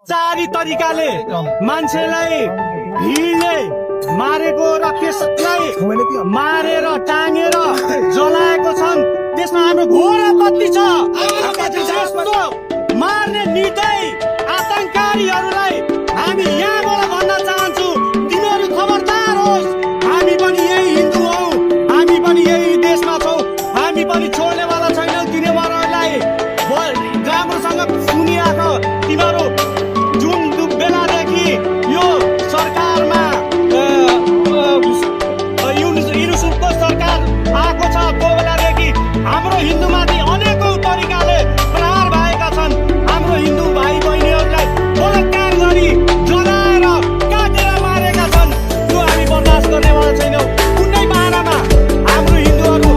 चारी तरिकाले मान्छेलाई भिडले मारेको र त्यसलाई मारेर टाँगेर जलाएको छन्। त्यसमा हाम्रो घोर आपत्ति छ। जस्तो मार्ने निर्दय आतंककारीहरूलाई हामी यहाँबाट भन्न चाहन्छु, तिमीहरू खबरदार होस्। हामी पनि यही हिन्दू हौ, हामी पनि यही देशमा छौँ, हामी पनि छोड्नेवाला छैनौँ। तिनीहरूलाई राम्रोसँग सुनिआएको तिमीहरू जुन बेलादेखि यो सरकारमा युनुसुफको सरकार आएको छ त्यो बेलादेखि हाम्रो हिन्दूमाथि अनेकौं तरिकाले प्रहार भएका छन्। हाम्रो हिन्दू भाइ बहिनीहरूलाई बलात्कार गरी जलाएर काटेर मारेका छन्। त्यो हामी बर्दाश्त गर्नेवाला छैनौँ। कुनै बाह्रमा हाम्रो हिन्दूहरू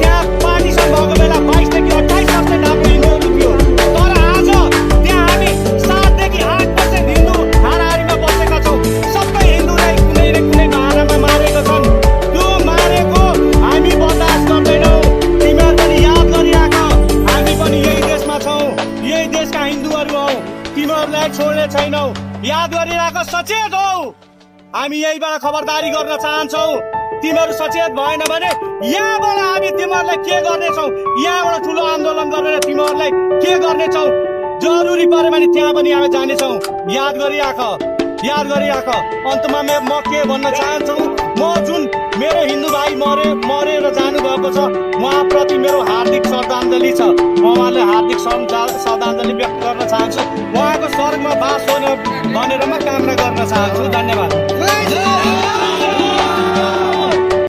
त्यहाँ पार्टिसन भएको बेला 22 देखि 28% हाम्रो हिन्दूहरू थियो। तर आज त्यहाँ हामी 7 देखि 8% हिन्दू हाराहारीमा बसेका छौँ। सबै हिन्दूलाई कुनै न कुनै बाह्रमा मारेका छन्। त्यो मारेको हामी बर्दाश्त गर्दैनौँ। तिमीहरू पनि याद गरिराख, हामी पनि यही देशमा छौँ, यही देशका हिन्दूहरू हौ, तिमीहरूलाई छोड्ने छैनौँ। याद गरिराख, सचेत हौ। हामी यहीबाट खबरदारी गर्न चाहन्छौँ। तिमीहरू सचेत भएन भने यहाँबाट हामी तिमीहरूलाई के गर्नेछौँ, यहाँबाट ठुलो आन्दोलन गरेर तिमीहरूलाई के गर्नेछौँ। जरुरी पऱ्यो भने त्यहाँ पनि हामी जानेछौँ। याद गरिराख, याद गरिराख। अन्तमा म के भन्न चाहन्छु, म जुन मेरो हिन्दू भाइ मरेर जानुभएको छ उहाँप्रति मेरो हार्दिक श्रद्धाञ्जली छ। उहाँले हार्दिक श्रद्धाञ्जली व्यक्त गर्न चाहन्छु। उहाँको स्वर्गमा बास होन भनेर म कामना गर्न चाहन्छु। धन्यवाद।